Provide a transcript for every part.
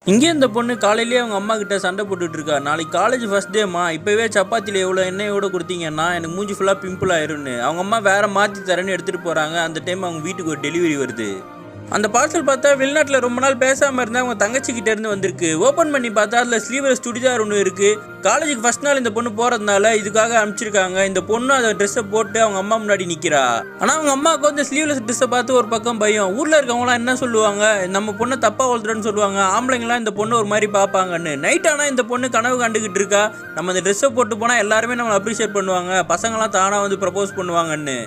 இங்கே இந்த பொண்ணு காலையிலேயே அவங்க அம்மா கிட்ட சண்டை போட்டுட்டு இருக்கா. நாளைக்கு காலேஜ் ஃபர்ஸ்ட் டேமா, இப்போவே சப்பாத்தியில் எவ்வளோ எண்ணெயோட கொடுத்தீங்கன்னா எனக்கு மூஞ்சி ஃபுல்லாக பிம்பிள் ஆயிரும்னு அவங்க அம்மா வேற மாற்றி தரேன்னு எடுத்துகிட்டு போகிறாங்க. அந்த டைம் அவங்க வீட்டுக்கு ஒரு டெலிவரி வருது. அந்த பார்சல் பார்த்தா வெளிநாட்டில் ரொம்ப நாள் பேசாமல் இருந்தால் அவங்க தங்கச்சிக்கிட்ட இருந்து வந்திருக்கு. ஓப்பன் பண்ணி பார்த்தா அதில் ஸ்லீவ்லெஸ் சுடிதார் ஒன்று இருக்குது. காலேஜுக்கு ஃபர்ஸ்ட் நாள் இந்த பொண்ணு போகிறதுனால இதுக்காக அனுப்பிச்சிருக்காங்க. இந்த பொண்ணு அதை ட்ரெஸ்ஸை போட்டு அவங்க அம்மா முன்னாடி நிற்கிறா. ஆனால் அவங்க அம்மாவுக்கு வந்து ஸ்லீவ்லெஸ் ட்ரெஸ்ஸை பார்த்து ஒரு பக்கம் பயம். ஊரில் இருக்கவங்களாம் என்ன சொல்லுவாங்க, நம்ம பொண்ணை தப்பாக வளர்த்துறேன்னு சொல்லுவாங்க. ஆம்பளைங்களாம் இந்த பொண்ணு ஒரு மாதிரி பார்ப்பாங்கன்னு. நைட் ஆனால் இந்த பொண்ணு கனவு கண்டுக்கிட்டு இருக்கா, நம்ம இந்த ட்ரெஸ்ஸை போட்டு போனால் எல்லாருமே நம்மளை அப்ரிஷியேட் பண்ணுவாங்க, பசங்களாம் தானாக வந்து ப்ரப்போஸ் பண்ணுவாங்கன்னு.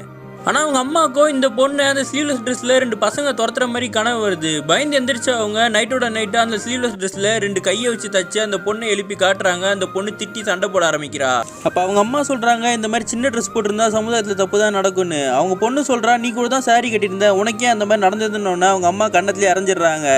ஆனால் அவங்க அம்மாவுக்கும் இந்த பொண்ணு அந்த ஸ்லீவ்லெஸ் ட்ரெஸ்ஸில் 2 பசங்க துரத்துற மாதிரி கனவு வருது. பயந்து எந்திரிச்சு அவங்க நைட்டோட நைட்டாக அந்த ஸ்லீவ்லெஸ் ட்ரெஸ்ஸில் 2 கையை வச்சு தச்சு அந்த பொண்ணை எழுப்பி காட்டுறாங்க. அந்த பொண்ணு திட்டி சண்டை போட ஆரம்பிக்கிறா. அப்போ அவங்க அம்மா சொல்கிறாங்க, இந்த மாதிரி சின்ன ட்ரெஸ் போட்டிருந்தா சமுதாயத்தில் தப்பு தான் நடக்கும்னு. அவங்க பொண்ணு சொல்கிறா, நீ கூட தான் சாரி கட்டியிருந்த, உனக்கே அந்த மாதிரி நடந்ததுன்னு அவங்க அம்மா கண்ணத்துலேயே அரைஞ்சிடுறாங்க.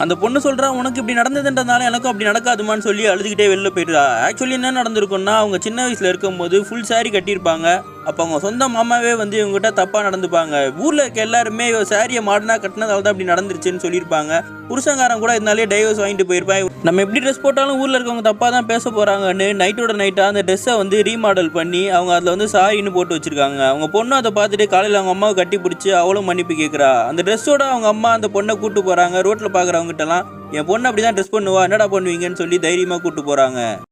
அந்த பொண்ணு சொல்கிறா, உனக்கு இப்படி நடந்ததுன்றதுனால எனக்கும் அப்படி நடக்காதுமான்னு சொல்லி அழுதுகிட்டே வெளில போயிடுறா. ஆக்சுவலி என்ன நடந்திருக்குன்னா, அவங்க சின்ன வயசில் இருக்கும்போது ஃபுல் சாரி கட்டியிருப்பாங்க. அப்போ அவங்க சொந்த மாமாவே வந்து இவங்ககிட்ட தப்பாக நடந்துப்பாங்க. ஊரில் இருக்க எல்லாருமே சாரியை மாடர்னாக கட்டினதால தான் அப்படி நடந்துருச்சுன்னு சொல்லியிருப்பாங்க. புருஷங்காரன் கூட இதனாலே டைவர்ஸ் வாங்கிட்டு போயிருப்பாங்க. நம்ம எப்படி ட்ரெஸ் போட்டாலும் ஊரில் இருக்கவங்க தப்பாக தான் பேச போகிறாங்கன்னு நைட்டோட நைட்டாக அந்த ட்ரெஸ்ஸை வந்து ரீமாடல் பண்ணி அவங்க அதில் வந்து சாரின்னு போட்டு வச்சுருக்காங்க. அவங்க பொண்ணு அதை பார்த்துட்டு காலையில் அவங்க அம்மாவை கட்டி பிடிச்சி அவளும் மன்னிப்பு கேட்குறா. அந்த ட்ரெஸ்ஸோட அவங்க அம்மா அந்த பொண்ணை கூப்பிட்டு போகிறாங்க. ரோட்டில் பார்க்குறவங்ககிட்டலாம், என் பொண்ணு அப்படி தான் ட்ரெஸ் பண்ணுவா, என்னடா பண்ணுவீங்கன்னு சொல்லி தைரியமாக கூப்பிட்டு போகிறாங்க.